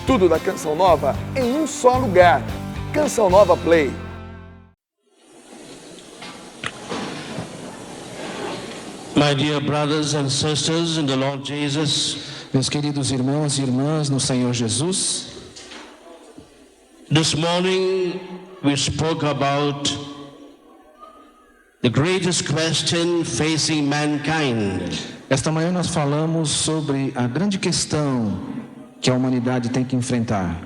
Tudo da Canção Nova em um só lugar. Canção Nova Play. My dear brothers and sisters in the Lord Jesus, meus queridos irmãos e irmãs no Senhor Jesus, this morning we spoke about the greatest question facing mankind. Esta manhã nós falamos sobre a grande questão que a humanidade tem que enfrentar.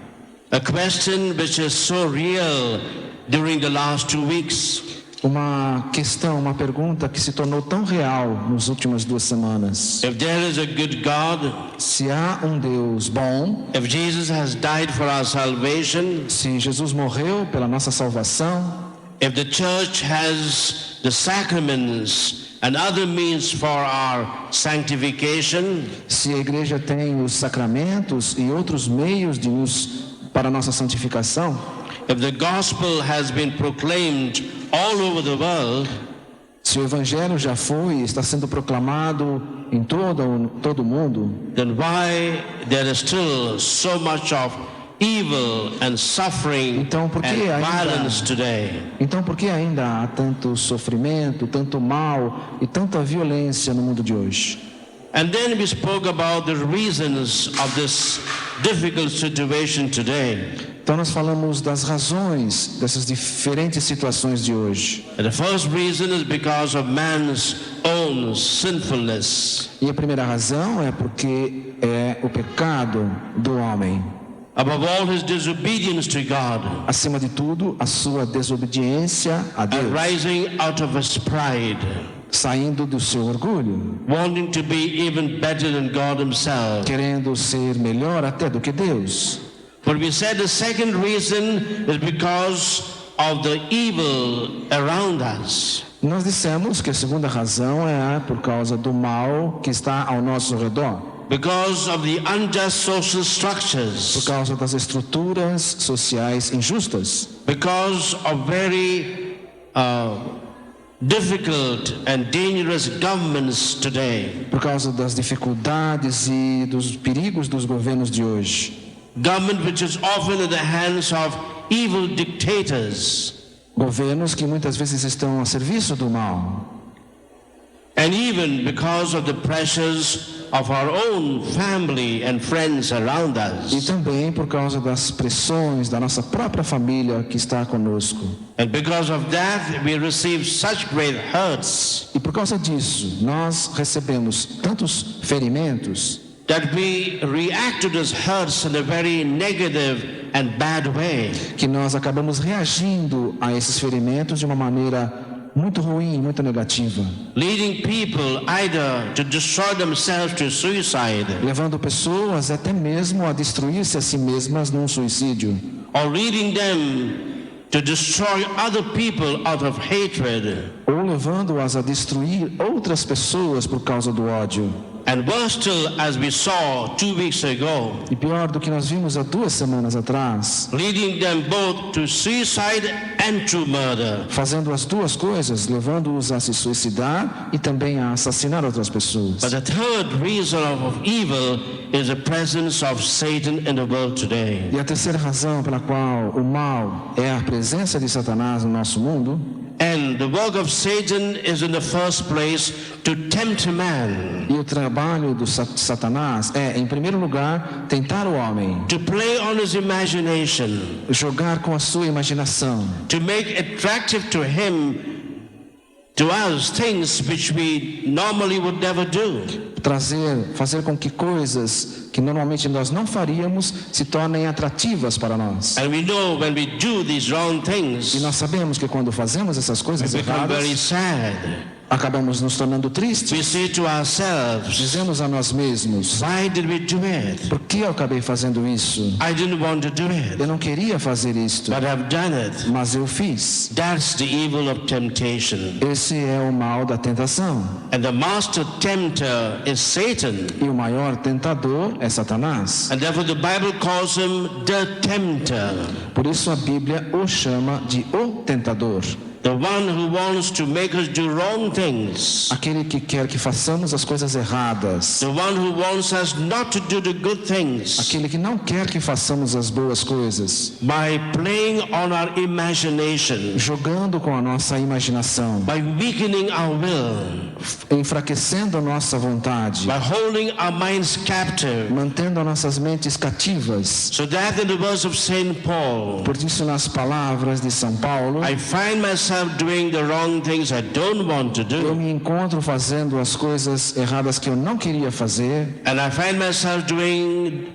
A question which is so real during the last 2 weeks. Uma questão, uma pergunta que se tornou tão real nas últimas 2 semanas. If there is a good God, se há um Deus bom, if Jesus has died for our salvation, se Jesus morreu pela nossa salvação, if the church has the sacraments and other means for our sanctification, se a igreja tem os sacramentos e outros meios para a nossa santificação, if the gospel has been proclaimed all over the world, se o evangelho já foi e está sendo proclamado em todo o mundo, then why there is still so much of evil and suffering and violence today? Então por que ainda há tanto sofrimento, tanto mal e tanta violência no mundo de hoje? And then we spoke about the reasons of this difficult situation today. Então nós falamos das razões dessas diferentes situações de hoje. And the first reason is because of man's own sinfulness. E a primeira razão é porque é o pecado do homem. Above all, his disobedience to God. Acima de tudo, a sua desobediência a Deus. And rising out of his pride. Saindo do seu orgulho. Wanting to be even better than God himself. Querendo ser melhor até do que Deus. But we said the second reason is because of the evil around us. Nós dissemos que a segunda razão é por causa do mal que está ao nosso redor. Because of the unjust social structures. Por causa das estruturas sociais injustas. Because of very difficult and dangerous governments today. Por causa das dificuldades e dos perigos dos governos de hoje. Government which is often in the hands of evil dictators. Governos que muitas vezes estão a serviço do mal. And even because of the pressures of our own family and friends around us. E também por causa das pressões da nossa própria família que está conosco. And because of that we receive such great hurts. E por causa disso nós recebemos tantos ferimentos. That we react to these hurts in a very negative and bad way. Que nós acabamos reagindo a esses ferimentos de uma maneira muito ruim, muito negativa. Leading people either to destroy themselves to suicide. Levando pessoas até mesmo a destruir-se a si mesmas num suicídio. Or leading them to destroy other people out of hatred. Ou levando-as a destruir outras pessoas por causa do ódio. And worse still, as we saw 2 weeks ago, e pior do que nós vimos há 2 semanas atrás, leading them both to suicide and to murder. Fazendo as duas coisas, levando-os a se suicidar e também a assassinar outras pessoas. But the third reason of evil is the presence of Satan in the world today. E a terceira razão pela qual o mal é a presença de Satanás no nosso mundo. And the work of Satan is in the first place to tempt man. E o trabalho do Satanás é, em primeiro lugar, tentar o homem. To play on his imagination. Jogar com a sua imaginação. To make attractive to him, to us, things which we normally would never do. Fazer com que coisas que normalmente nós não faríamos se tornem atrativas para nós. And we know when we do these wrong things, e nós sabemos que quando fazemos essas coisas erradas, very sad. Acabamos nos tornando tristes. We say to ourselves, dizemos a nós mesmos: why did we do it? Por que eu acabei fazendo isso? I didn't want to do it. Eu não queria fazer isto. But I've done it. Mas eu fiz. That's the evil of temptation. Esse é o mal da tentação. And the master tempter is Satan. E o maior tentador é Satanás. And therefore the Bible calls him the tempter. Por isso a Bíblia o chama de o tentador. The one who wants to make us do wrong things. Aquele que quer que façamos as coisas erradas. The one who wants us not to do the good things. Aquele que não quer que façamos as boas coisas. By playing on our imagination. Jogando com a nossa imaginação. By weakening our will. Enfraquecendo a nossa vontade. By holding our minds captive. Mantendo as nossas mentes cativas. So that in the words of Saint Paul. Por isso nas palavras de São Paulo. I find myself doing the wrong things I don't want to do. Eu me encontro fazendo as coisas erradas que eu não queria fazer. And I find myself doing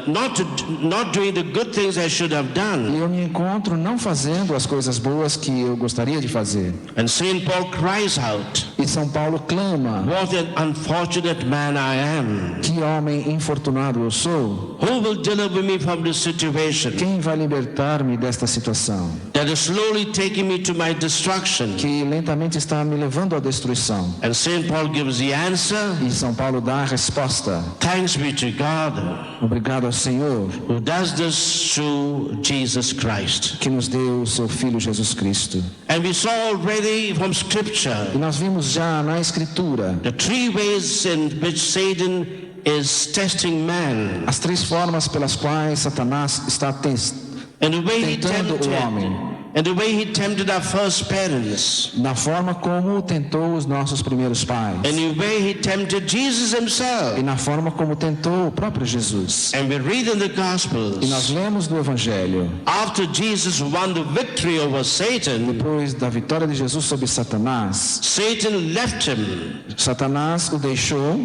not doing the good things I should have done. E eu me encontro não fazendo as coisas boas que eu gostaria de fazer. And Saint Paul cries out. E São Paulo clama. What an unfortunate man I am. Que homem infortunado eu sou. Who will deliver me from this situation? Quem vai libertar-me desta situação? That is slowly taking me to my destruction. Que lentamente está me levando à destruição. And Saint Paul gives the answer. E São Paulo dá a resposta. Thanks be to God. Obrigado ao Senhor. Who does this through Jesus Christ. Que nos deu o seu Filho Jesus Cristo. And we saw already from Scripture. E nós vimos já na Escritura. The three ways in which Satan is testing man. As três formas pelas quais Satanás está tentando o homem. And the way he tempted our first parents. Da forma como tentou os nossos primeiros pais. And the way he tempted Jesus himself. E na forma como tentou o próprio Jesus. And we read in the Gospels. E nós lemos no Evangelho. After Jesus won the victory over Satan. Depois da vitória de Jesus sobre Satanás. Satan left him. Satanás o deixou.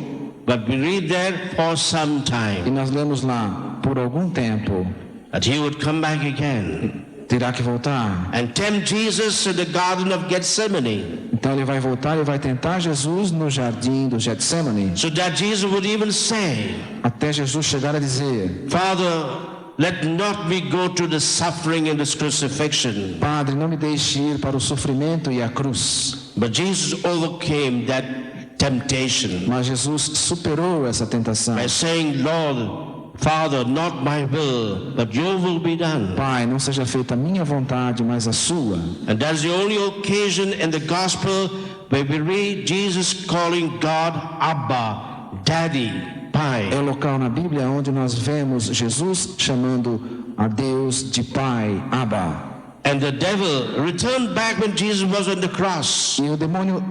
But we read there for some time. E nós lemos lá por algum tempo. That he would come back again. Terá que voltar. And tempt Jesus in the Garden of Gethsemane. Então ele vai voltar e vai tentar Jesus no jardim do Getsemane. So that Jesus would even say. Até Jesus chegar a dizer. Father, let not me go to the suffering and this crucifixion. Padre, não me deixe ir para o sofrimento e a cruz. But Jesus overcame that temptation. Mas Jesus superou essa tentação. By saying, Lord, Father, not my will, but your will be done. Pai, não seja feita a minha vontade, mas a sua. And that's the only occasion in the gospel where we read Jesus calling God Abba, Daddy, Pai. É o local na Bíblia onde nós vemos Jesus chamando a Deus de Pai, Abba. And the devil returned back when Jesus was on the cross. E o demônio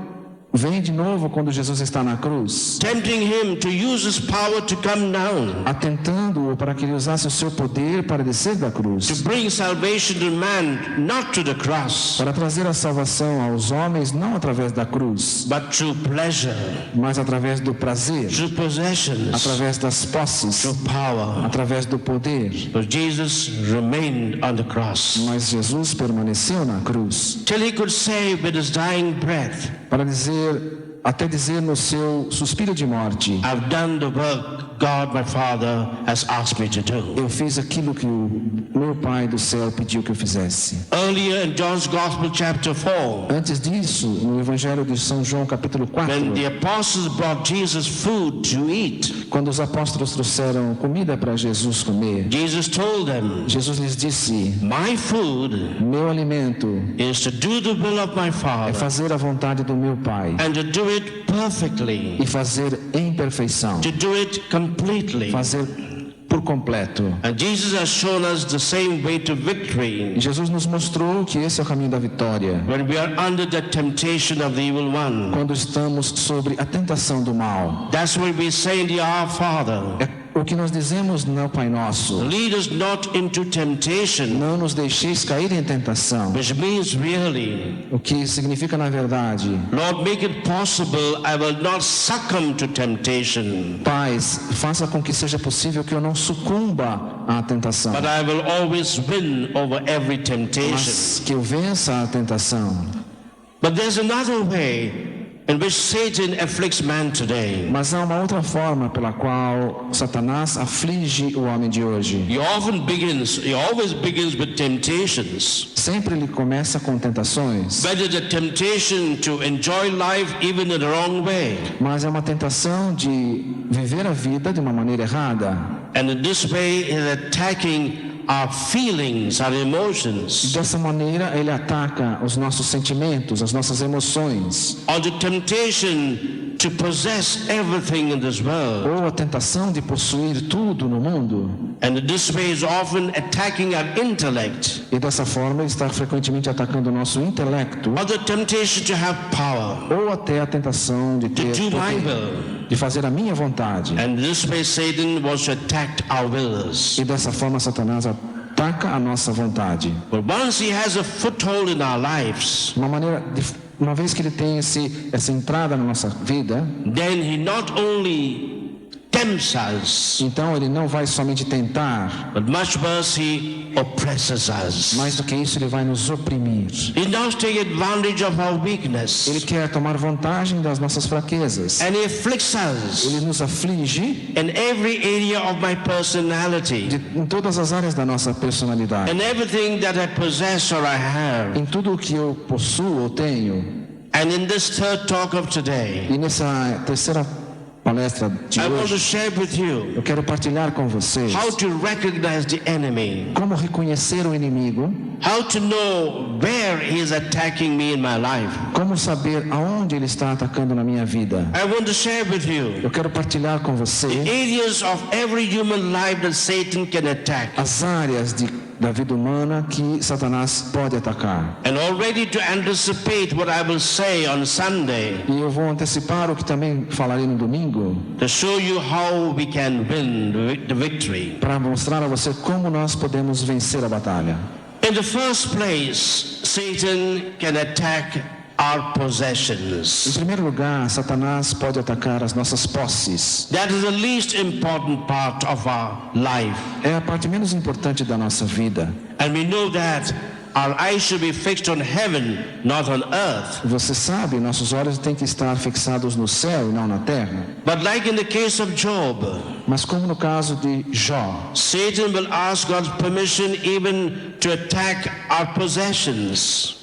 vem de novo quando Jesus está na cruz. Tempting him to use his power to come down. Atentando-o para que ele usasse o seu poder para descer da cruz. To bring salvation to man, not to the cross. Para trazer a salvação aos homens não através da cruz, but through pleasure. Mas através do prazer. Through possessions. Através das posses. Through power. Através do poder. But Jesus remained on the cross. Mas Jesus permaneceu na cruz. Till he could say with his dying breath. Para até dizer no seu suspiro de morte. I've done the work God my Father has asked me to do. Eu fiz aquilo que o meu Pai do céu pediu que eu fizesse. Earlier in John's Gospel chapter 4. Antes disso, no Evangelho de São João capítulo 4. When the apostles brought Jesus food to eat. Quando os apóstolos trouxeram comida para Jesus comer. Jesus told them. Jesus lhes disse: My food. Meu alimento. Is to do the will of my Father. É fazer a vontade do meu Pai. And to do it perfectly. E fazer em perfeição. To do it completely. Fazer por completo. And Jesus has shown us the same way to victory. E Jesus nos mostrou que esse é o caminho da vitória. When we are under the temptation of the evil one. Quando estamos sobre a tentação do mal. That's what we say in the Our Father. O que nós dizemos no Pai Nosso. Lead us not into temptation. Não nos deixeis cair em tentação. Which means really. O que significa na verdade. Lord, make it possible I will not succumb to temptation. Pai, faça com que seja possível que eu não sucumba à tentação. But I will always win over every temptation. Mas que eu vença a tentação. But there's another way in which Satan afflicts man today. Mas há uma outra forma pela qual Satanás aflige o homem de hoje. He always begins with temptations. Sempre ele começa com tentações. Whether the temptation to enjoy life even in the wrong way. Mas é uma tentação de viver a vida de uma maneira errada. And in this way is attacking our feelings, our emotions, Dessa maneira, ele ataca os nossos sentimentos, as nossas emoções, or the temptation to possess everything in this world. ou a tentação de possuir tudo no mundo. And this way is often attacking our intellect, E dessa forma, ele está frequentemente atacando o nosso intelecto, or the temptation to have power, ou até a tentação de ter to do my poder, will. de fazer a minha vontade. And this way Satan wants to attack our wills. E dessa forma, Satanás ataca a nossa vontade. But once he has a foothold in our lives, Uma vez que ele tem essa entrada na nossa vida, then he not only tempts us, então ele não vai somente tentar, but much worse, he oppresses us. mais do que isso, ele vai nos oprimir. He does take advantage of our Ele weakness, quer tomar vantagem das nossas fraquezas. and he afflicts us Ele nos aflige in every area of my personality, em todas as áreas da nossa personalidade. and everything that I possess or I have. Em tudo o que eu possuo ou tenho. And in this third talk of today, E nessa terceira palestra de I want to hoje, share with you eu quero partilhar com vocês how to recognize the enemy, como reconhecer o inimigo, how to know where he is attacking me in my life. como saber aonde ele está atacando na minha vida. I want to share with you Eu quero partilhar com você areas of every human life that Satan can attack. as áreas da vida humana que Satanás pode atacar. And already to anticipate what I will say on Sunday, E eu vou antecipar o que também falarei no domingo, to show you how we can win the victory. para mostrar a você como nós podemos vencer a batalha. In the first place, Satan can attack our Em possessions. primeiro lugar, Satanás pode atacar as nossas posses. That is the least important part of our life. É a parte menos importante da nossa vida. And we know that our eyes should be fixed on heaven, not on earth. Você sabe, nossos olhos têm que estar fixados no céu e não na terra. But like in the case of Job, Mas como no caso de Jó, Satan will ask God's permission even to attack our possessions.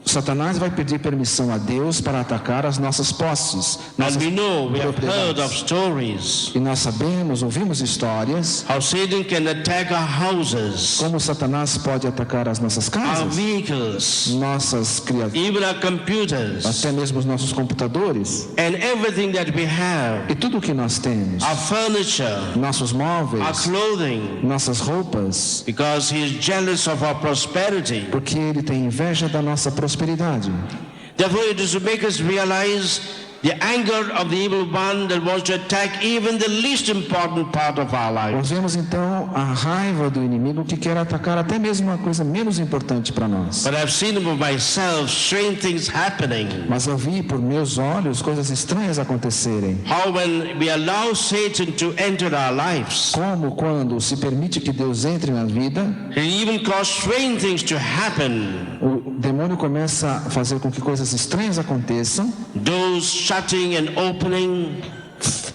Satanás vai pedir permissão a Deus para atacar as nossas posses, And nossas we know, we have heard of propriedades. stories E nós sabemos, ouvimos histórias, how Satan can attack our houses, como Satanás pode atacar as nossas our casas, vehicles, nossas criaturas, even our computers, até mesmo os nossos computadores, and everything that we have, e tudo o que nós temos, our furniture, nossos our móveis, clothing, nossas roupas, because he is jealous of our prosperity. porque ele tem inveja da nossa prosperidade. Therefore, it is to make us realize the anger of the evil one that wants to attack even the least important part of our life. Nós vemos então a raiva do inimigo que quer atacar até mesmo uma coisa menos importante para nós. But I've seen for myself strange things happening. Mas eu vi por meus olhos coisas estranhas acontecerem. How when we allow Satan to enter our lives, Como quando se permite que Deus entre na vida, he even causes strange things to happen. o demônio começa a fazer com que coisas estranhas aconteçam, Doors shutting and opening,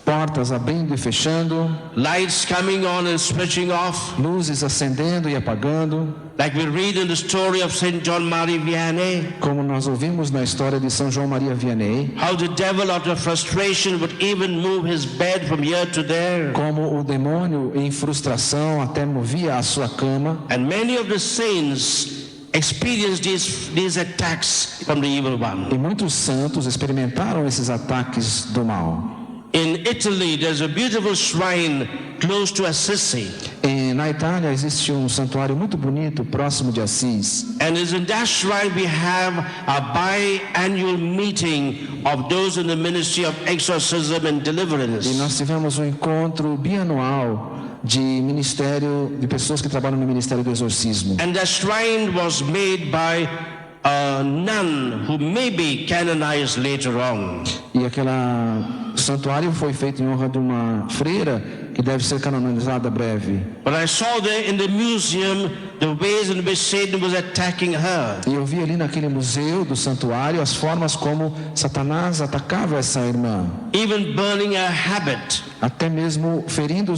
portas abrindo e fechando, lights coming on and switching off. luzes acendendo e apagando, Like we read in the story of Saint John Marie Vianney, como nós ouvimos na história de São João Maria Vianney, how the devil out of frustration would even move his bed from here to there. como o demônio em frustração até movia a sua cama, And many of the saints experienced these attacks from the evil one. e muitos santos experimentaram esses ataques do mal. In Italy, there's a beautiful shrine close to Assisi. Na Itália existe um santuário muito bonito próximo de Assis. And in that shrine we have a biannual meeting of those in the ministry of exorcism and E deliverance. nós tivemos um encontro bianual de ministério, de pessoas que trabalham no ministério do exorcismo. And the shrine was made by a nun who may be canonized later on. E aquele santuário foi feito em honra de uma freira que deve ser canonizada breve. But I saw there in the museum the ways in which Satan was attacking her. E eu vi ali naquele museu do santuário as formas como Satanás atacava essa irmã, Even burning her habit. até mesmo ferindo,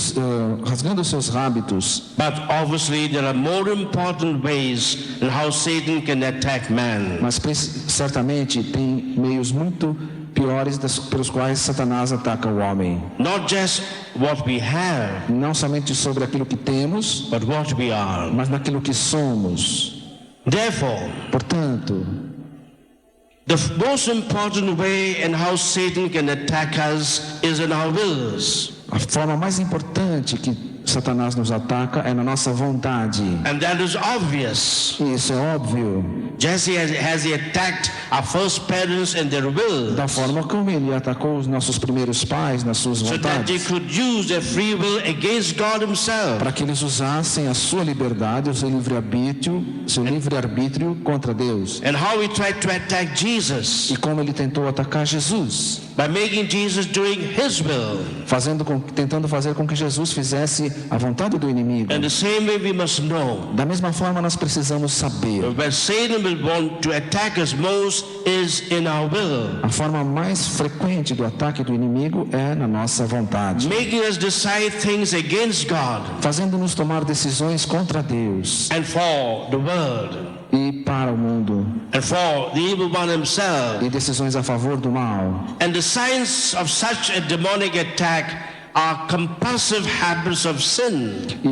rasgando seus hábitos. But obviously there are more important ways in how Satan can attack man. Mas certamente tem meios muito piores pelos quais Satanás ataca o homem. Not just what we have, Não somente sobre aquilo que temos, but what we are. mas naquilo que somos. Therefore, Portanto, the most important way in how Satan can attack us is in our wills. a forma mais importante que Satanás nos ataca é na nossa vontade. And that is obvious. E isso é óbvio. Just as he attacked our first parents and their will, Da forma como ele atacou os nossos primeiros pais nas suas so that they vontades, could use their free will against God himself. para que eles usassem a sua liberdade, o seu livre-arbítrio contra Deus. And how he tried to attack Jesus, E como ele tentou atacar Jesus, by making Jesus doing his will. tentando fazer com que Jesus fizesse a vontade do inimigo. And the same way we must know, Da mesma forma, nós precisamos saber. where Satan will want to attack us most is in our will, A forma mais frequente do ataque do inimigo é na nossa vontade, making us decide things against God fazendo-nos tomar decisões contra Deus and for the world e para o mundo, and for the evil one himself. e decisões a favor do mal. And the signs of such a demonic attack are compulsive habits of sin. E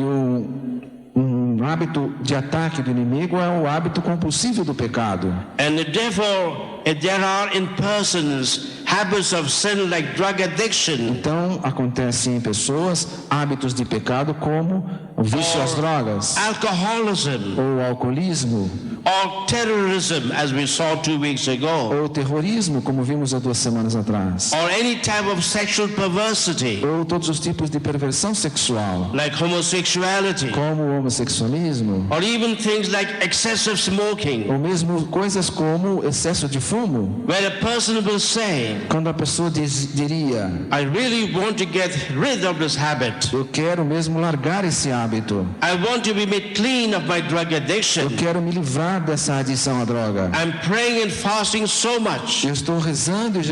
um hábito de ataque do inimigo é o hábito compulsivo do pecado. And therefore, if there are in persons habits of sin like drug addiction, Então, acontece em pessoas hábitos de pecado como o vício às drogas, alcoholism, ou alcoolismo, or terrorism, as we saw 2 weeks ago, ou terrorismo, como vimos há 2 semanas atrás, or any type of sexual perversity, ou todos os tipos de perversão sexual, like homosexuality, como o homossexualismo, or even things like excessive smoking, ou mesmo coisas como excesso de fumo, where a person will say, quando a pessoa diria: I really want to get rid of this habit. eu quero mesmo largar esse hábito, I want to be made clean of my drug eu addiction. quero me livrar dessa adição à droga. I'm praying and fasting so much. Eu estou rezando e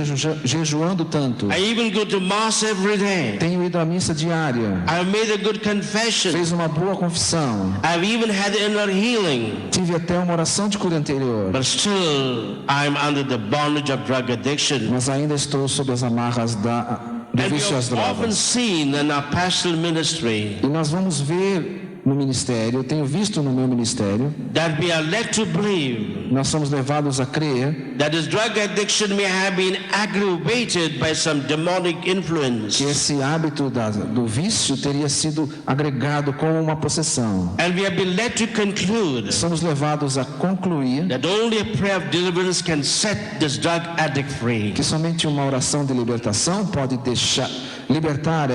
jejuando tanto. I even go to mass every day. Tenho ido à missa diária. I've made a good confession. Fez uma boa confissão. I've even had inner healing. Tive até uma oração de cura anterior. But still, I'm under the bondage of drug addiction. Mas ainda estou sob as amarras do And we vício às have often drogas. seen in our pastoral ministry E nós vamos ver no ministério, eu tenho visto no meu ministério, that we are led to believe nós somos levados a crer that this drug addiction may have been aggravated by some demonic influence. que esse hábito do vício teria sido agregado com uma possessão. And we have been led to conclude Somos levados a concluir that only a prayer of deliverance can set this drug addict free. que somente uma oração de libertação pode libertar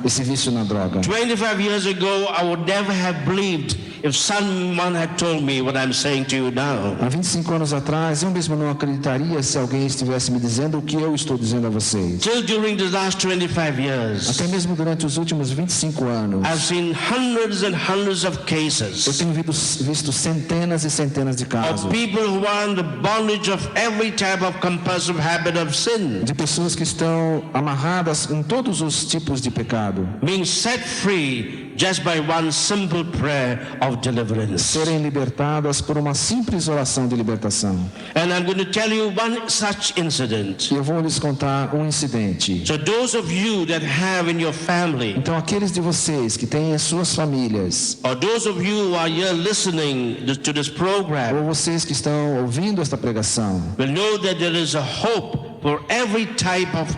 esse vício na droga. 25 years ago, I would never have believed if someone had told me what I'm saying to you now. Há 25 anos atrás, eu mesmo não acreditaria se alguém estivesse me dizendo o que eu estou dizendo a vocês. Till during the last 25 years, Até mesmo durante os últimos 25 anos, I've seen hundreds and hundreds of eu cases tenho visto centenas e centenas de casos of people who are in the bondage of every type of compulsive habit of sin, de pessoas que estão amarradas em todos os tipos de pecado, being set free just by one simple prayer of deliverance. serem libertadas por uma simples oração de libertação. And I'm going to tell you one such incident. E eu vou lhes contar um incidente. So those of you that have in your family, Então, aqueles de vocês que têm as suas famílias, or those of you who are here listening to this program, ou vocês que estão ouvindo esta pregação, will know that there is a hope for every type of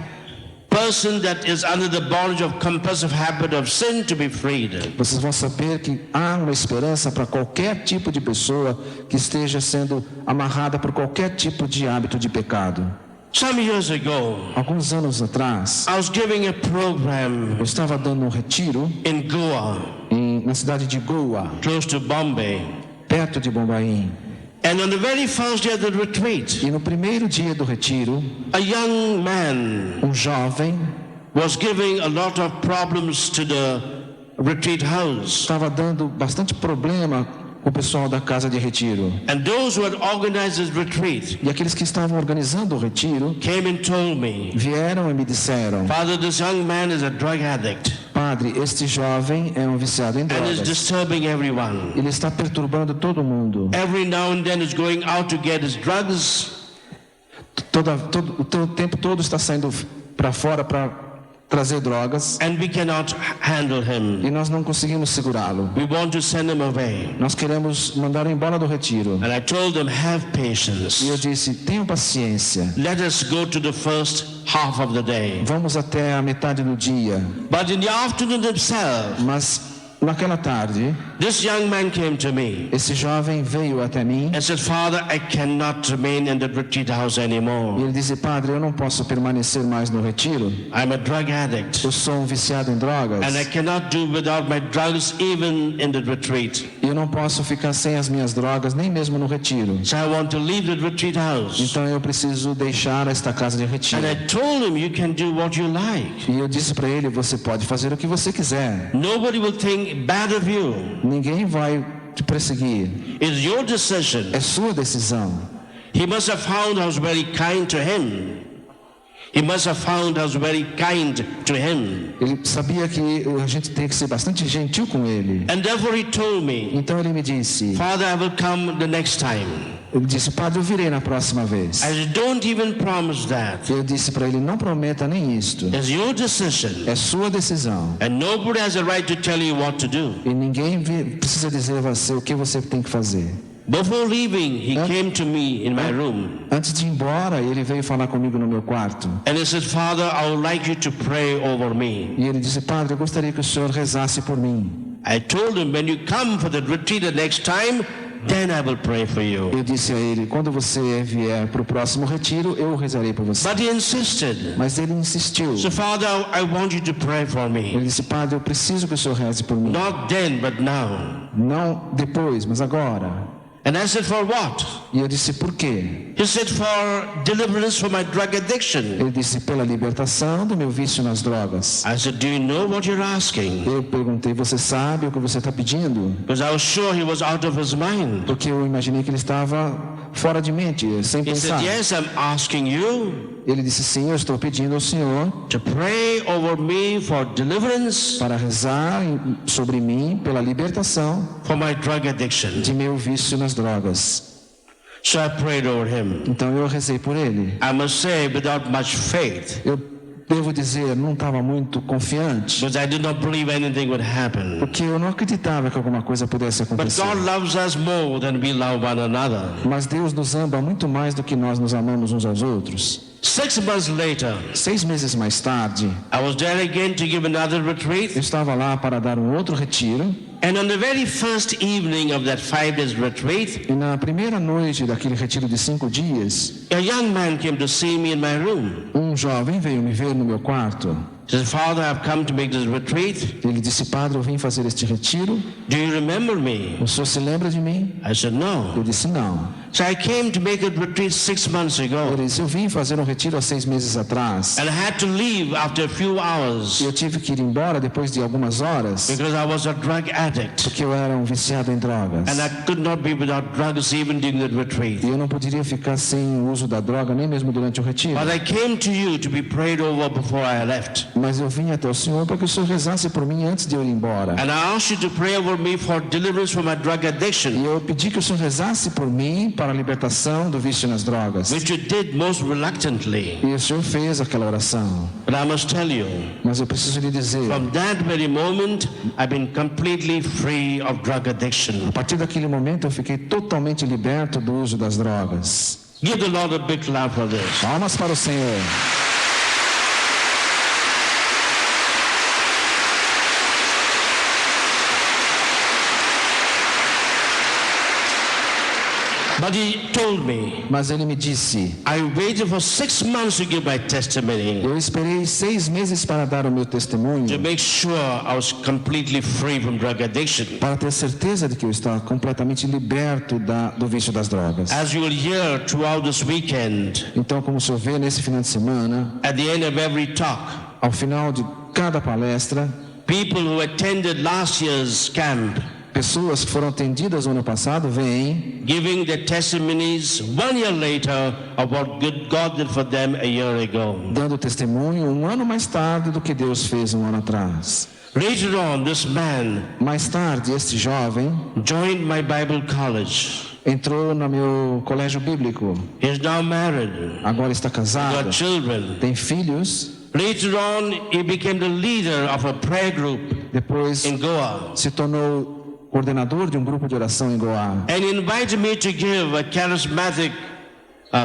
person that is under the bondage of compulsive habit of sin to be freed. vocês vão saber que há uma esperança para qualquer tipo de pessoa que esteja sendo amarrada por qualquer tipo de hábito de pecado. Some years ago, Alguns anos atrás, I was giving a program eu estava dando um retiro in Goa, na cidade de Goa, close to Bombay. perto de Bombaim. And on the very first day of the retreat, E no primeiro dia do retiro, a young man um jovem was giving a lot of problems to the retreat house. estava dando bastante problema com o pessoal da casa de retiro. And those who had organized this retreat E aqueles que estavam organizando o retiro came and told me, vieram e me disseram: Father, this young man is a drug addict Padre, este jovem é um viciado em and is drogas. disturbing everyone. Ele está perturbando todo mundo. Every now and then is going out to get his drugs, O tempo todo está saindo para fora para trazer drogas. And we cannot handle him. E nós não conseguimos segurá-lo. We want to send him away. Nós queremos mandá-lo embora do retiro. And I told them, have patience. E eu disse, tenham paciência. Let us go to the first half of the day. Vamos até a metade do dia. But in the afternoon itself, Mas naquela tarde, this young man came to me esse jovem veio até mim and said, Father, I cannot remain in the retreat house e anymore. ele disse, padre, eu não posso permanecer mais no retiro. I'm a drug addict. Eu sou um viciado em drogas. And I cannot do without my drugs even in the retreat. E eu não posso ficar sem as minhas drogas, nem mesmo no retiro. So I want to leave the retreat house. Então eu preciso deixar esta casa de retiro. And I told him, you can do what you like. E eu disse para ele, você pode fazer o que você quiser. Nobody will think bad of you. Ninguém vai te perseguir. It's your decision. É sua decisão. He must have found I was very kind to him. He must have found I was very kind to him. Ele sabia que a gente tem que ser bastante gentil com ele. And therefore he told me, Então ele me disse, Father, I will come the next time. ele disse, padre, eu virei na próxima vez. I said, don't even promise that. Eu disse para ele, não prometa nem isto. It's your decision. É sua decisão. And nobody has a right to tell you what to do. E ninguém precisa dizer a você o que você tem que fazer. Before leaving, he came to me in my room. Antes de ir embora, ele veio falar comigo no meu quarto. And he said, Father, I would like you to pray over me. E ele disse, padre, eu gostaria que o senhor rezasse por mim. I told him, when you come for the retreat the next time, then I will pray for you. Eu disse a ele, quando você vier para o próximo retiro, eu rezarei por você. But he insisted. Mas ele insistiu. So, Father, I want you to pray for Ele me. disse, padre, eu preciso que o senhor reze por mim. Not then, but now. Não depois, mas agora. And I said, for what? E eu disse, por quê? He said, for deliverance from my drug addiction. Ele disse, pela libertação do meu vício nas drogas. I said, do you know what you're asking? Eu perguntei, você sabe o que você está pedindo? Because I was sure he was out of his mind. Porque eu imaginei que ele estava fora de mente, sem He pensar. said, yes, I'm asking you Ele disse, sim, eu estou pedindo ao Senhor to pray over me for deliverance para rezar sobre mim pela libertação for my drug addiction. de meu vício nas drogas. So I prayed over him. Então eu rezei por ele. I must say, without much faith, Eu devo dizer, não estava muito confiante, because I did not believe anything would happen. porque eu não acreditava que alguma coisa pudesse But acontecer. God loves us more than we love one another. Mas Deus nos ama muito mais do que nós nos amamos uns aos outros. 6 months later, 6 meses mais tarde, I was there again to give another retreat. eu estava lá para dar um outro retiro. And on the very first evening of that 5 days retreat, E na primeira noite daquele retiro de 5 dias, a young man came to see me in my room. um jovem veio me ver no meu quarto. He said, Father, I've come to make this retreat. Ele disse, padre, eu vim fazer este retiro. Do you remember me? O senhor se lembra de mim? I said, no. Eu disse, não. So I came to make a retreat 6 months ago. Ele disse, eu vim fazer um retiro há 6 meses atrás. And I had to leave after a few E hours eu tive que ir embora depois de algumas horas, because I was a drug addict. porque eu era um viciado em drogas. And I could not be without drugs even during the retreat. E eu não poderia ficar sem o uso da droga, nem mesmo durante o retiro. But I came to you to be prayed over before I left. Mas eu vim até o Senhor para que o Senhor rezasse por mim antes de eu ir embora. And I asked you to pray over me for deliverance from my drug E addiction, eu pedi que o Senhor rezasse por mim para a libertação do vício nas drogas. which you did most reluctantly. E o Senhor fez aquela oração. But I must tell you, Mas eu preciso lhe dizer, from that very moment, I've been completely free of drug addiction. a partir daquele momento eu fiquei totalmente liberto do uso das drogas. Give the Lord a big clap for this. Palmas para o Senhor. But he told me, Mas ele me disse, I waited for 6 months to give my testimony eu esperei 6 meses para dar o meu testemunho, to make sure I was completely free from drug addiction. para ter certeza de que eu estava completamente liberto do vício das drogas. As you will hear throughout this weekend, Então, como o senhor vê nesse final de semana, at the end of every talk, ao final de cada palestra, people who attended last year's camp pessoas que foram atendidas no ano passado vêm giving their testimonies 1 year later of what good God did for them a year ago. dando testemunho um ano mais tarde do que Deus fez um ano atrás. Later on, this man Mais tarde, este jovem joined my Bible college. entrou no meu colégio bíblico. He's now married. Agora está casado. Got children. Tem filhos. Later on, he became the leader of a prayer group Depois in Goa. se tornou coordenador de um grupo de oração em Goa. And he invited me to give a charismatic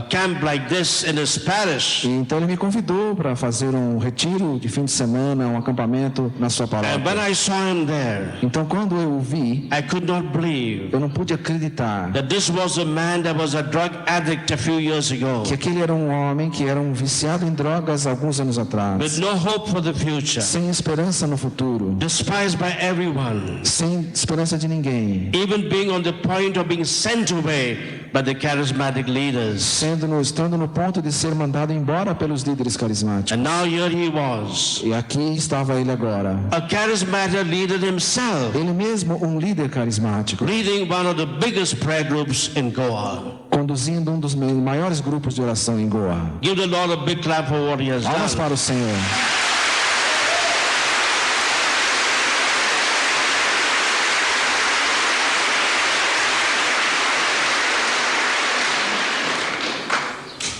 camp like this in his parish. E então ele me convidou para fazer um retiro de fim de semana, um acampamento na sua And when paróquia. I saw him there, Então quando eu o vi, I could not believe eu não pude acreditar that this was a man that was a drug addict a few years ago, que aquele era um homem que era um viciado em drogas alguns anos atrás, with no hope for the future, sem esperança no futuro, despised by everyone, sem esperança de ninguém, even being on the point of being sent away by the charismatic leaders. estando no ponto de ser mandado embora pelos líderes carismáticos. And now here he was, E aqui estava ele agora, a charismatic leader himself, ele mesmo um líder carismático, leading one of the biggest prayer groups in Goa. conduzindo um dos maiores grupos de oração em Goa. Give the Lord a big clap for what he has Palmas done. para o Senhor.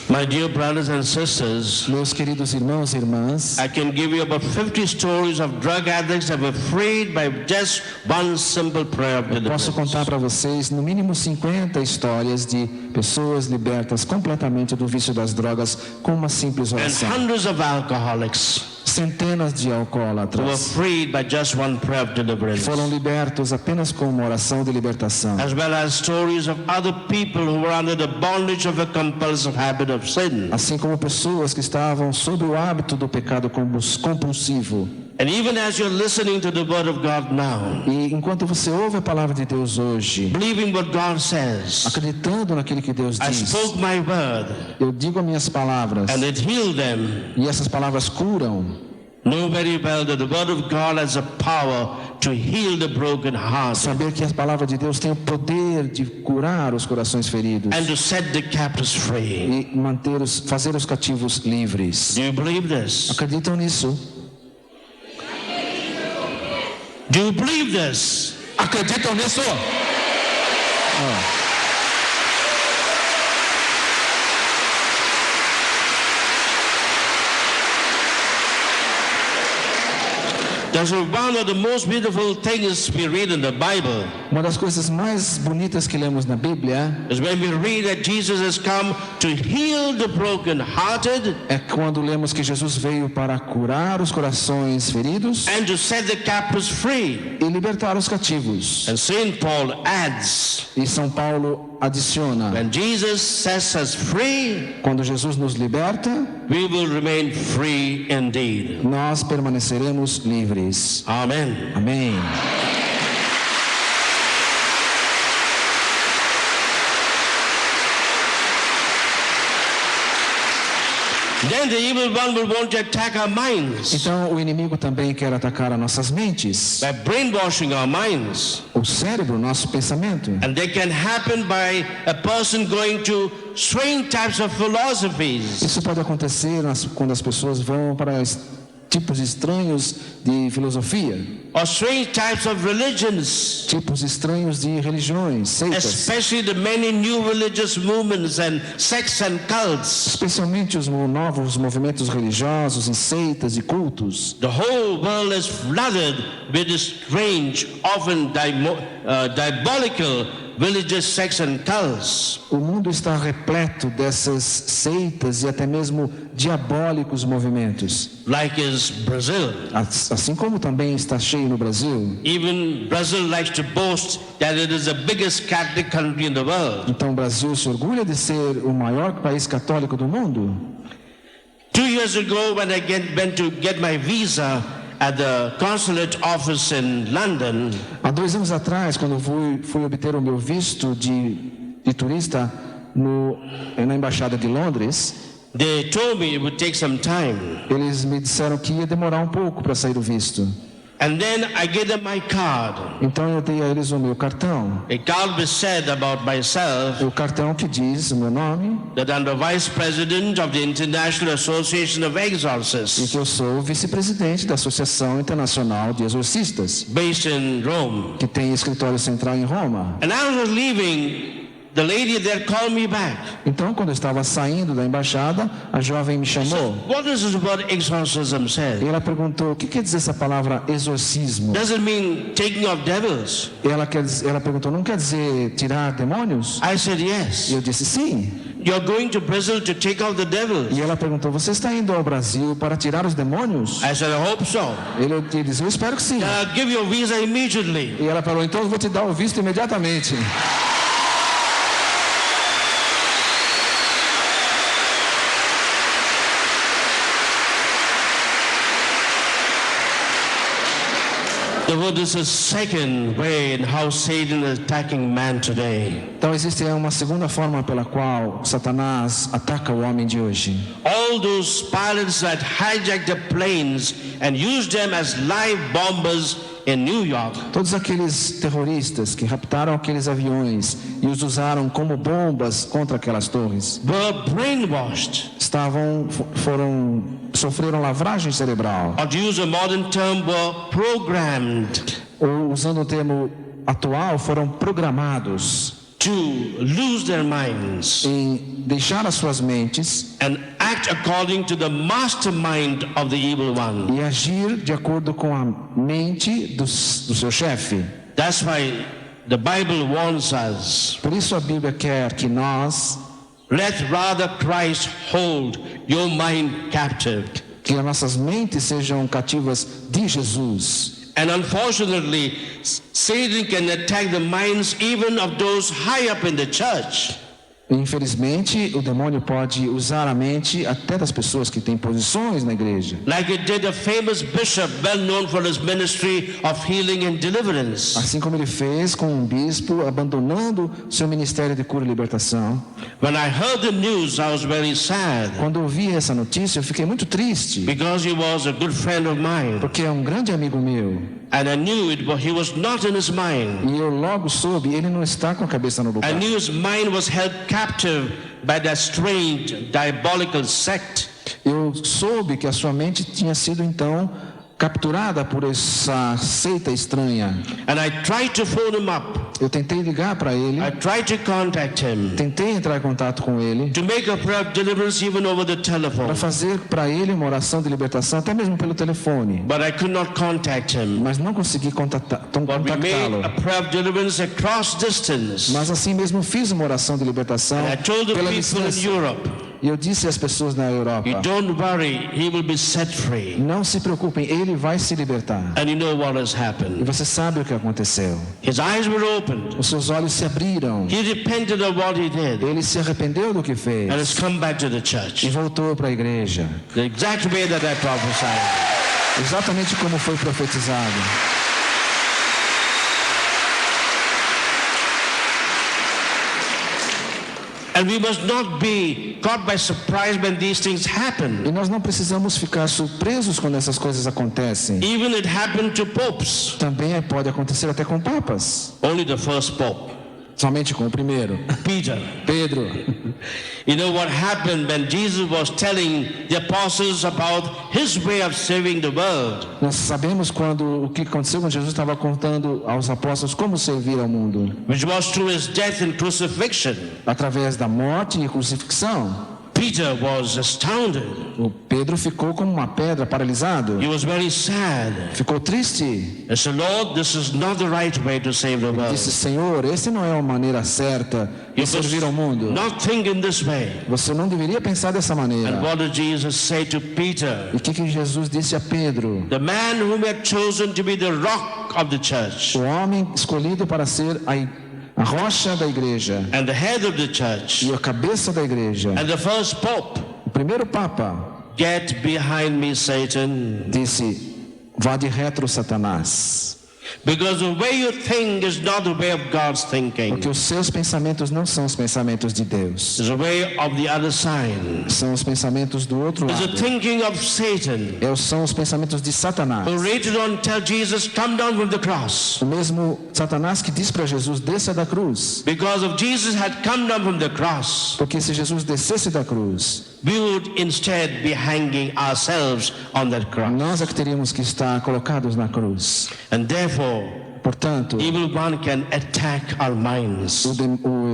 My dear brothers and sisters, Meus queridos irmãos e irmãs, I can give you about 50 stories of drug addicts that were freed by just one simple prayer of posso deliverance. contar para vocês no mínimo 50 histórias de pessoas libertas completamente do vício das drogas com uma simples And oração. hundreds of alcoholics Centenas de who were alcoólatras freed by just one prayer of deliverance. foram libertos apenas com uma oração de libertação. As well as stories of other people who were under the bondage of a compulsive habit of sin. Assim como pessoas que estavam sob o hábito do pecado compulsivo. And even as you're listening to the word of God now, E enquanto você ouve a palavra de Deus hoje, believing what God says, acreditando naquilo que Deus I diz, spoke my word eu digo as minhas palavras and it healed them. e essas palavras curam. Know very well that the word of God has a power to heal the broken heart Saber que a palavra de Deus tem o poder de curar os corações feridos and to set the captives free. e fazer os cativos livres. Do you believe this? Acreditam nisso? Do you believe this? Acreditam nisso? That's one of the most beautiful things we read in the Bible. Uma das coisas mais bonitas que lemos na Bíblia Is when we read that Jesus has come to heal the brokenhearted é quando lemos que Jesus veio para curar os corações feridos and to set the captives free. e libertar os cativos. And Saint Paul adds, E São Paulo adiciona: when Jesus sets us free, quando Jesus nos liberta, we will remain free indeed. nós permaneceremos livres. Amen. Amém. Then the evil one will want to attack our minds Então o inimigo também quer atacar as nossas mentes, by brainwashing our minds. o cérebro, o nosso pensamento. And they can happen by a person going to strange types of philosophies. Isso pode acontecer quando as pessoas vão para tipos estranhos de filosofia, Or strange types of religions, tipos estranhos de religiões, seitas, especially the many new religious movements and sects and cults. especialmente os novos movimentos religiosos e seitas e cultos. The whole world is flooded with this strange, often diabolical religious sects and cults. O mundo está repleto dessas seitas e até mesmo diabólicos movimentos, Like is Brazil. assim como também está cheio no Brasil. Even Brazil likes to boast that it is the biggest Catholic country in the world. Então o Brasil se orgulha de ser o maior país católico do mundo. 2 years ago, when I went to get my visa at the consulate office in London, Há 2 anos atrás, quando fui obter o meu visto de turista na Embaixada de Londres, they told me it would take some time. eles me disseram que ia demorar um pouco para sair o visto. And then I gave them my card. Então eu dei a eles o meu cartão. A card which said about myself O cartão que diz o meu nome that I'm the vice president of the International Association of e Exorcists, que eu sou o vice-presidente da Associação Internacional de Exorcistas, based in Rome. que tem escritório central em Roma. And I was leaving the lady there called me back. Então, quando eu estava saindo da embaixada, a jovem me chamou. What does this word exorcism E say? ela perguntou: o que quer dizer essa palavra exorcismo? Does it mean taking off devils? Ela perguntou: não quer dizer tirar demônios? I said E yes. eu disse sim. You're going to Brazil to take out the devils? E ela perguntou: você está indo ao Brasil para tirar os demônios? I said I hope so. Ele disse: eu espero que sim. I'll give you a visa immediately. E ela falou: então eu vou te dar o visto imediatamente. This is second way in how Satan is attacking man today. Então existe uma segunda forma pela qual Satanás ataca o homem de hoje. All those pilots that hijacked the planes and used them as live bombers in New York. Todos aqueles terroristas que raptaram aqueles aviões e os usaram como bombas contra aquelas torres Were brainwashed. Sofreram lavagem cerebral. Or to use a modern term, were programmed. Ou, usando o termo atual, foram programados To lose their minds em deixar as suas mentes and act according to the mastermind of the evil one. e agir de acordo com a mente do seu chefe. That's why the Bible warns us. Por isso a Bíblia quer que nós, Let rather Christ hold your mind captive. que as nossas mentes sejam cativas de Jesus. And unfortunately, Satan can attack the minds even of those high up in the church. Infelizmente, o demônio pode usar a mente até das pessoas que têm posições na igreja. Like it did a famous bishop well known for his ministry of healing and deliverance. Assim como ele fez com um bispo abandonando seu ministério de cura e libertação. When I heard the news, I was very sad. Quando eu vi essa notícia, eu fiquei muito triste, Because he was a good friend of mine. porque é um grande amigo meu. And I knew he was not in his mind. E eu logo soube, ele não está com a cabeça no lugar. I knew his mind was held captive by that strange, diabolical sect. Eu soube que a sua mente tinha sido então capturada por essa seita estranha. And I tried to phone him up. Eu tentei ligar para ele, I tried to contact him. tentei entrar em contato com ele, To make a prayer of deliverance even over the telephone. para fazer para ele uma oração de libertação, até mesmo pelo telefone. But I could not contact him. Mas não consegui But we made contactá-lo. a prayer of deliverance across distance. Mas assim mesmo fiz uma oração de libertação And I told the pela people in distância. Europe, E eu disse às pessoas na Europa: you don't worry, he will be set free. não se preocupem, ele vai se libertar. And you know what has E happened. você sabe o que aconteceu. His eyes were opened. Os seus olhos se abriram. He repented of what he did Ele se arrependeu do que fez and has come back to the e church. voltou para a igreja. The exact way that I prophesied. Exatamente como foi profetizado. And we must not be caught by surprise when these things happen. E nós não precisamos ficar surpresos quando essas coisas acontecem. Even it happened to popes. Também pode acontecer até com papas. Only the first pope, Somente com o primeiro, Peter. Pedro. You know what happened when Jesus was telling the apostles about his way of saving the world. Nós sabemos o que aconteceu quando Jesus estava contando aos apóstolos como servir ao mundo. Which was through his death and crucifixion. Através da morte e crucifixão. Peter was astounded. O Pedro ficou como uma pedra, paralisado. He was very sad. Ficou triste. He said, Lord, this is not the right way to save the world. Disse: Senhor, essa não é a maneira certa de servir ao mundo. Not think in this way. Você não deveria pensar dessa maneira. And what did Jesus say to Peter? E o que Jesus disse a Pedro? The man whom he had chosen to be the rock of the church. O homem escolhido para ser a rocha da igreja And the head of the church. e a cabeça da igreja. And the first pope. O primeiro papa Get behind me, Satan. disse: vá de retro, Satanás. Because the way you think is not the way of God's thinking. Porque os seus pensamentos não são os pensamentos de Deus. It's the way of the other side. São os pensamentos do outro It's the lado. thinking of Satan. São os pensamentos de Satanás. Who later on tell Jesus, come down from the cross. O mesmo Satanás que diz para Jesus: desça da cruz. Because if Jesus had come down from the cross, Porque se Jesus descesse da cruz, we would instead be hanging ourselves on that cross. nós é que teríamos que estar colocados na cruz. And therefore, Portanto, evil one can attack our minds.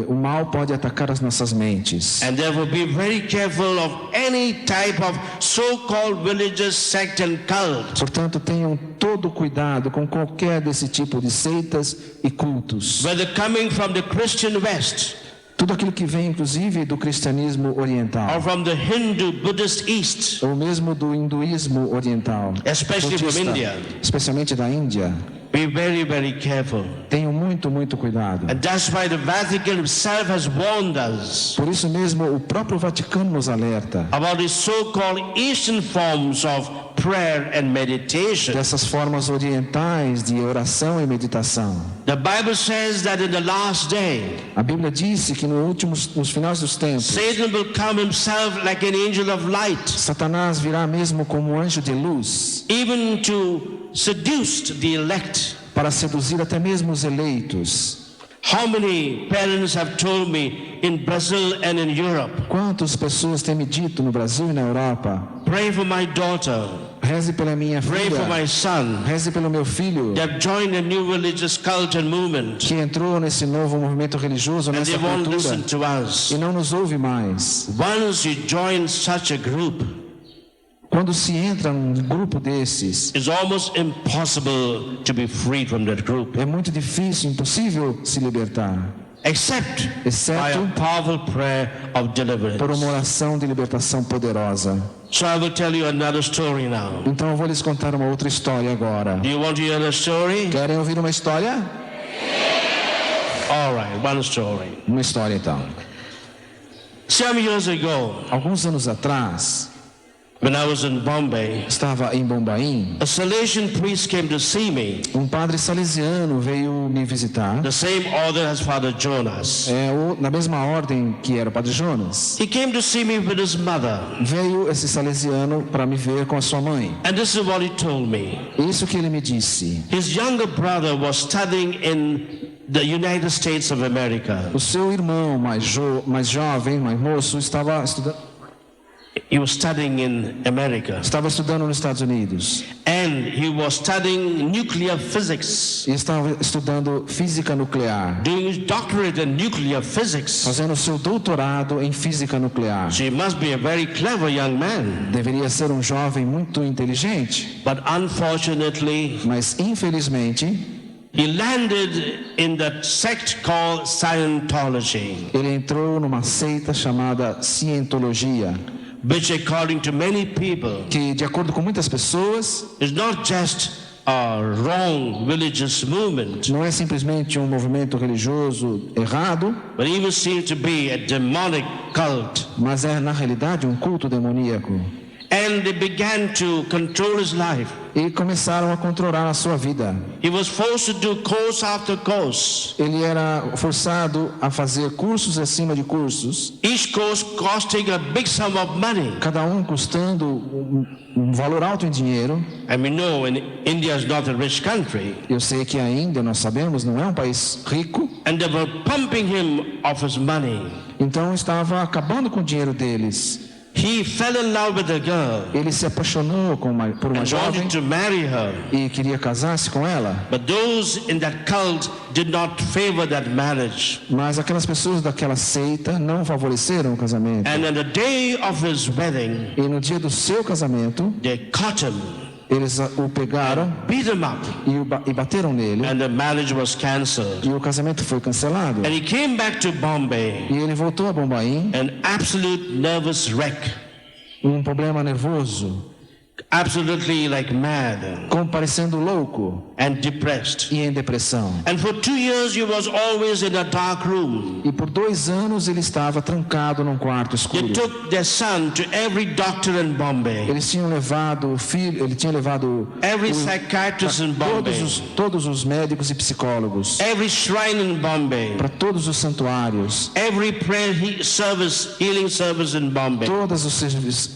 o mal pode atacar as nossas mentes. And therefore be very careful of any type of so-called religious sect and cult. Portanto, tenham todo cuidado com qualquer desse tipo de seitas e cultos. Whether coming from the Christian West, Tudo aquilo que vem, inclusive, do cristianismo oriental, or from the Hindu Buddhist East, ou mesmo do hinduísmo oriental, especially from budista, India. especialmente da Índia. Be very, very careful. Tenham muito cuidado. And that's why the Vatican himself has warned us Por isso mesmo, o próprio Vaticano nos alerta about the so-called Eastern forms of prayer and meditation. dessas formas orientais de oração e meditação. The Bible says that in the last day, A Bíblia disse que nos finais dos tempos, Satan will come himself like an angel of light, Satanás virá mesmo como um anjo de luz, even to seduce the elect. para seduzir até mesmo os eleitos. How many parents have told me in Brazil and in Europe, Quantas pessoas têm me dito no Brasil e na Europa: pray for my daughter, reze pela minha pray for my filha, son. reze pelo meu filho, They have joined a new religious cult and movement, que entrou nesse novo movimento religioso, and nessa they won't listen cultura, to us. e não nos ouve mais. Once you join such a group, Quando se entra num grupo desses, it's almost impossible to be freed from that group, é muito difícil, impossível se libertar, except by exceto a powerful prayer of por deliverance. uma oração de libertação poderosa. So I will tell you another story now. Então eu vou lhes contar uma outra história agora. Do you want to hear a story? Querem ouvir uma história? All right, one story. Uma história então. Some years ago, Alguns anos atrás, when I was in Bombay, estava em Bombaim, a Salesian priest came to see me, um padre salesiano veio me visitar, the same order as Father Jonas. na mesma ordem que era o padre Jonas. He came to see me with his mother, Veio esse salesiano para me ver com a sua mãe. and this is what he told me. Isso que ele me disse. His younger brother was studying in the United States of America. O seu irmão mais jovem, mais moço, estava He was studying in America, estudando nos Estados Unidos. and he was studying nuclear physics, E estava estudando física nuclear, doing his doctorate in nuclear physics. fazendo seu doutorado em física nuclear. So he must be a very clever young man. Deveria ser um jovem muito inteligente, But unfortunately, mas infelizmente he landed in that sect called Scientology, ele entrou numa seita chamada Cientologia, which according to many people que, de acordo com muitas pessoas, is not just a wrong religious movement, não é simplesmente um movimento religioso errado, but even seems to be a demonic cult. mas é na realidade um culto demoníaco. And they began to control his life. E começaram a controlar a sua vida. He was forced to do course after course, Ele era forçado a fazer cursos acima de cursos, each course costing a big sum of money. cada um custando um valor alto em dinheiro. And we know India is not a rich country, Eu sei que a Índia, nós sabemos, não é um país rico, and they were pumping him of his money. então estava acabando com o dinheiro deles. He fell in love with a girl Ele se apaixonou por uma and jovem wanted to marry her, e queria casar-se com ela, but those in that cult did not favor that marriage. mas aquelas pessoas daquela seita não favoreceram o casamento. And on the day of his wedding, E no dia do seu casamento, they caught him, eles o pegaram beat him up, e bateram nele, and the marriage was cancelled. e o casamento foi cancelado. And he came back to Bombay, E ele voltou a Bombaim, an absolute nervous wreck, um problema nervoso, absolutely like mad parecendo louco and depressed. e em depressão. And for 2 years he was always in a dark room. E por 2 anos ele estava trancado num quarto escuro. They took their son to every doctor in Bombay, Eles tinham levado o filho, ele tinha levado every psychiatrist in Bombay, todos os médicos e psicólogos, every shrine in Bombay, para todos os santuários, every prayer service, healing service in Bombay. todos os serviços,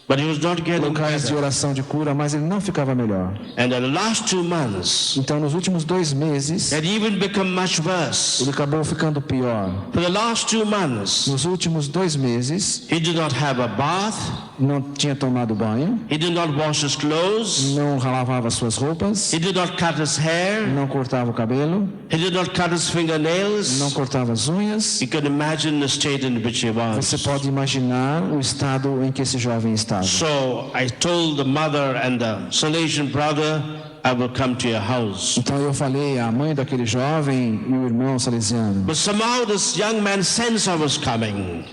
But he was not getting locais de better. oração de cura, mas ele não ficava melhor. And the last 2 months, Então, nos últimos 2 meses, it even become much worse. ele acabou ficando pior. For the last 2 months, Nos últimos 2 meses, he did not have a bath. não tinha tomado banho, He did not wash his clothes. não lavava suas roupas, He did not cut his hair. não cortava o cabelo, He did not cut his fingernails. não cortava as unhas. You can imagine the state in which he was. Você pode imaginar o estado em que esse jovem estava. So I told the mother and the Salesian brother, I will come to your house. Então eu falei à mãe daquele jovem e o irmão salesiano. But somehow this young man sensed I was coming.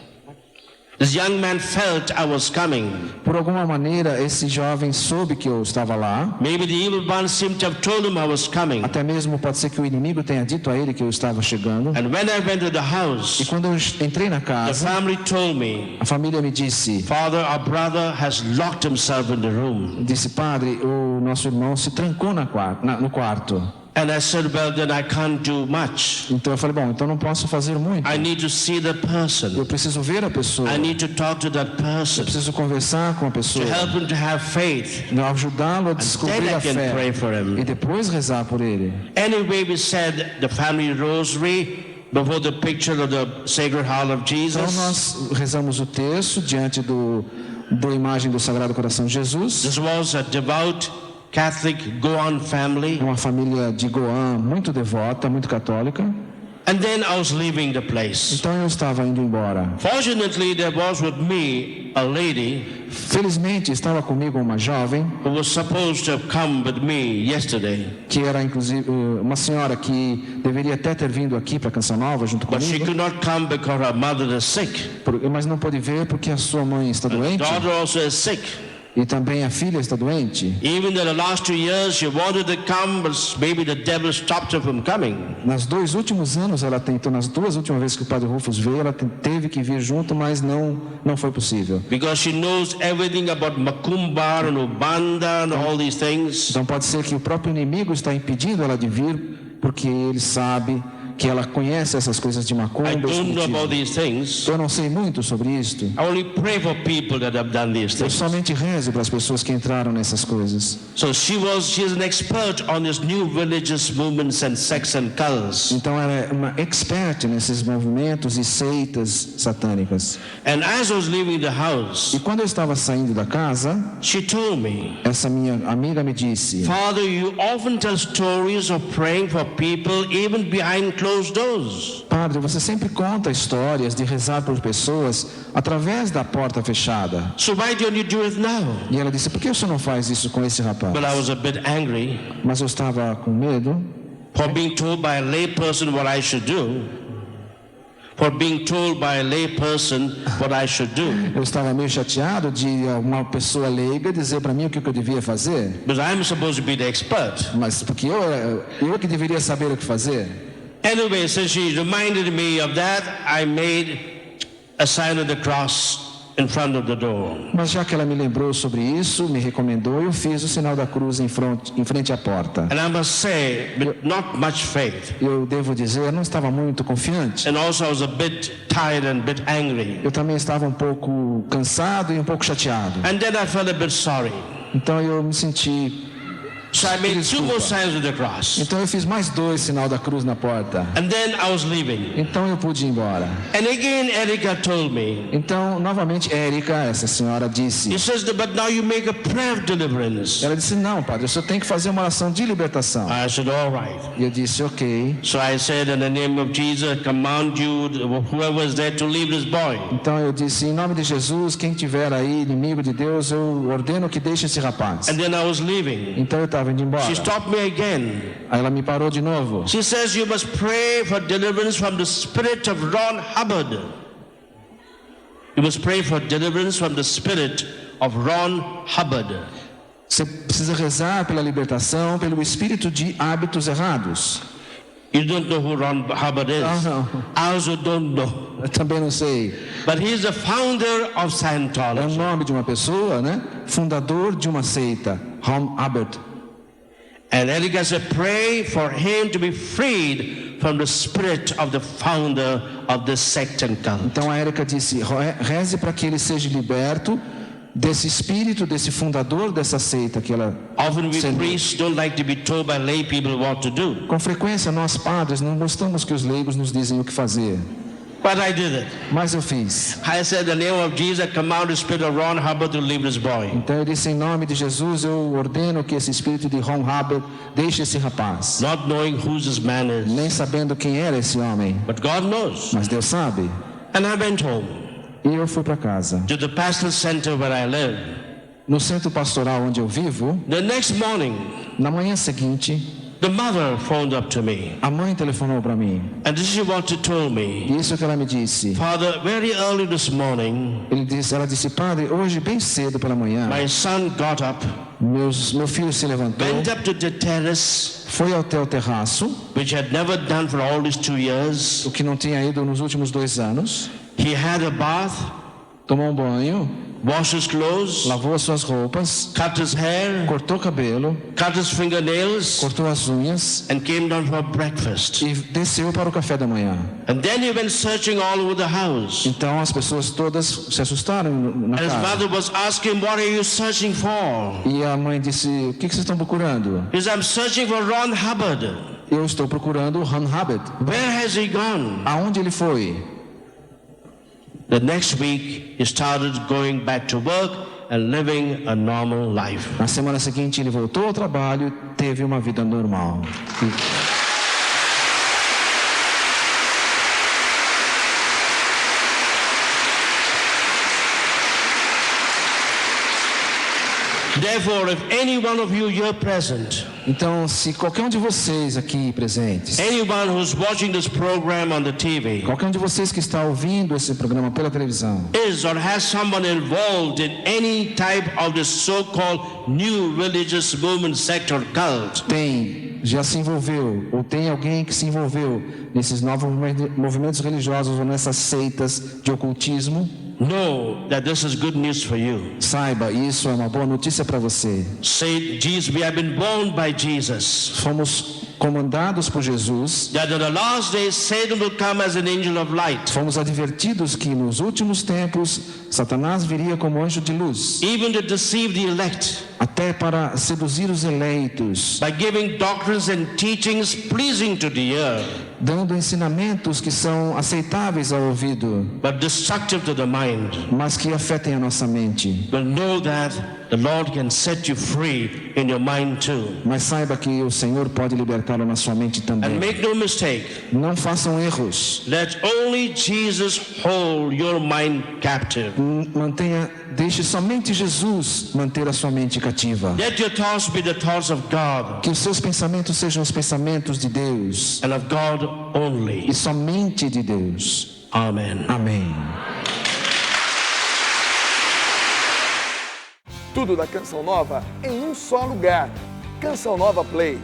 This young man felt I was coming. Por alguma maneira, esse jovem soube que eu estava lá. Maybe the evil one seemed to have told him I was coming. Até mesmo pode ser que o inimigo tenha dito a ele que eu estava chegando. And when I went to the E house, quando eu entrei na the casa, family told me, a família me disse, Father, our brother has locked himself in the room. disse, padre, o nosso irmão se trancou no quarto. And I said, well, then I can't do much. Então eu falei, bom, então não posso fazer muito. I need to see that person. Eu preciso ver a pessoa. I need to talk to that Eu person preciso conversar com a to pessoa. help him to have faith. Ajudá-lo a descobrir then I a can fé. pray for him. E depois rezar por ele. Anyway, we said the family rosary before the picture of the Sacred Heart of Então Jesus. nós rezamos o terço diante da imagem do Sagrado Coração de Jesus. This was a devout Catholic Goan family. Uma família de Goan muito devota, muito católica. And then I was leaving the place. Então eu estava indo embora. Fortunately, there was with me a lady Felizmente estava comigo uma jovem who was supposed to have come with me yesterday. que era inclusive uma senhora que deveria até ter vindo aqui para Canção Nova junto But she comigo, could not come because her mother is sick. mas não pôde vir porque a sua mãe está Her doente daughter also is sick. e também a filha está doente. Even in the last 2 years, she wanted to come, but maybe the devil stopped her from coming. Nas 2 últimos anos ela tentou, nas 2 últimas vezes que o padre Rufus veio, ela teve que vir junto, mas não foi possível. Because she knows everything about Macumba and Ubanda and all these things. Então pode ser que o próprio inimigo está impedindo ela de vir, porque ele sabe que ela conhece essas coisas de macumba. I don't know about espiritismo. these things. Eu não sei muito sobre isto. I only pray for people that have done these Eu things. somente rezo para as pessoas que entraram nessas coisas. So she is an expert on these new religious movements and sects and cults. Então ela é uma expert nesses movimentos e seitas satânicas. And as I was leaving the house, E quando eu estava saindo da casa, she told me, essa minha amiga me disse: Father, you often tell stories of praying for people even behind closed doors. Padre, você sempre conta histórias de rezar por pessoas através da porta fechada. So why don't you do it now? E ela disse: por que você não faz isso com esse rapaz? But I was a bit angry Mas eu estava com medo, for being told by a lay person what I should do. For being told by a lay person what I should do. eu estava meio chateado de uma pessoa leiga dizer para mim o que eu devia fazer. Because I'm supposed to be the expert. Mas porque eu que deveria saber o que fazer. Anyway, since she reminded me of that, I made a sign of the cross in front of the door. Mas já que ela me lembrou sobre isso, me recomendou, eu fiz o sinal da cruz em frente à porta. And I must say, with not much faith. Eu devo dizer, eu não estava muito confiante. And also I was a bit tired and a bit angry. Eu também estava um pouco cansado e um pouco chateado. And then I felt a bit sorry. Então eu me senti... So I made 2 more signs of the cross. Então eu fiz mais 2 sinal da cruz na porta. And then I was leaving. Então eu pude ir embora. And again, Erica told me. Então, novamente, Érica, essa senhora, disse... He says, but now you make a prayer of deliverance. Ela disse, não, padre, eu só tenho que fazer uma oração de libertação. I said, all right. E eu disse, ok. So I said, in the name of Jesus, I command you, whoever is there, to leave this boy. Então eu disse, em nome de Jesus, quem tiver aí, inimigo de Deus, eu ordeno que deixe esse rapaz. And then I was leaving. Então eu estava indo embora. She stopped me again. Aí ela me parou de novo. She says, you must pray for deliverance from the spirit of Ron Hubbard. You must pray for deliverance from the spirit of Ron Hubbard. Você precisa rezar pela libertação, pelo espírito de hábitos errados. You don't know who Ron Hubbard is. Não. I also don't know. Eu também não sei. But he's the founder of É o Scientology. nome de uma pessoa, né? Fundador de uma seita, Ron Hubbard. And Erica said, pray for him to be freed from the spirit of the founder of this sect and cult. Então a Érica disse, reze para que ele seja liberto desse espírito, desse fundador dessa seita que ela Often we semeou. priests don't like to be told by lay people what to do. Com frequência nós padres não gostamos que os leigos nos dizem o que fazer, But I did it. mas eu fiz. I said, in the name of Jesus, command the spirit of Ron Hubbard to leave this boy. Então eu disse, em nome de Jesus, eu ordeno que esse espírito de Ron Hubbard deixe esse rapaz, Not knowing who this man is. nem sabendo quem era esse homem, But God knows. mas Deus sabe. And I went home E eu fui para casa. to the pastoral center where I live. No centro pastoral onde eu vivo, The next morning, na manhã seguinte, the mother phoned up to me. a mãe telefonou para mim. And this is what she told me. E isso que ela me disse. Father, very early this morning, Ela disse, padre, hoje bem cedo pela manhã, my son got up, meu filho se levantou, went up to the terrace, foi até o terraço, which had never done for all these 2 years. o que não tinha ido nos últimos 2 anos, He had a bath, tomou um banho, washed his clothes, lavou as suas roupas, cut his hair, cortou o cabelo, cut his fingernails, cortou as unhas and came down for breakfast. e desceu para o café da manhã. And then he went searching all over the house. Então as pessoas todas se assustaram na And his casa. mother was asking, what are you searching for? E a mãe disse, o que vocês estão procurando? He said, I'm searching for Ron Hubbard. Eu estou procurando o Ron Hubbard. Where has he gone? Aonde ele foi? The next week, he started going back to work and living a normal life. Na semana seguinte ele voltou ao trabalho, teve uma vida normal. Therefore, if any one of you here present, Então, se qualquer um de vocês aqui presentes, anyone who's watching this program on the TV, qualquer um de vocês que está ouvindo esse programa pela televisão, is or has someone involved in any type of this so-called new religious movement, sect or cult, já se envolveu, ou tem alguém que se envolveu nesses novos movimentos religiosos ou nessas seitas de ocultismo, know that this is good news for you. saiba, isso é uma boa notícia para você. Say, Jesus, we have been warned by Jesus Fomos comandados por Jesus, that in the last days Satan will come as an angel of light, fomos advertidos que nos últimos tempos Satanás viria como anjo de luz, even to deceive the elect, até para seduzir os eleitos, by giving doctrines and teachings pleasing to the ear, dando ensinamentos que são aceitáveis ao ouvido, but destructive to the mind. mas que afetem a nossa mente. But know that the Lord can set you free in your mind too. Mas saiba que o Senhor pode libertá-lo na sua mente And também. make no mistake, Não façam erros. let only Jesus hold your mind captive. Deixe somente Jesus manter a sua mente cativa. Let your thoughts be the thoughts of God Que os seus pensamentos sejam os pensamentos de Deus and of God only. e somente de Deus. Amen. Amém. Tudo da Canção Nova em um só lugar. Canção Nova Play.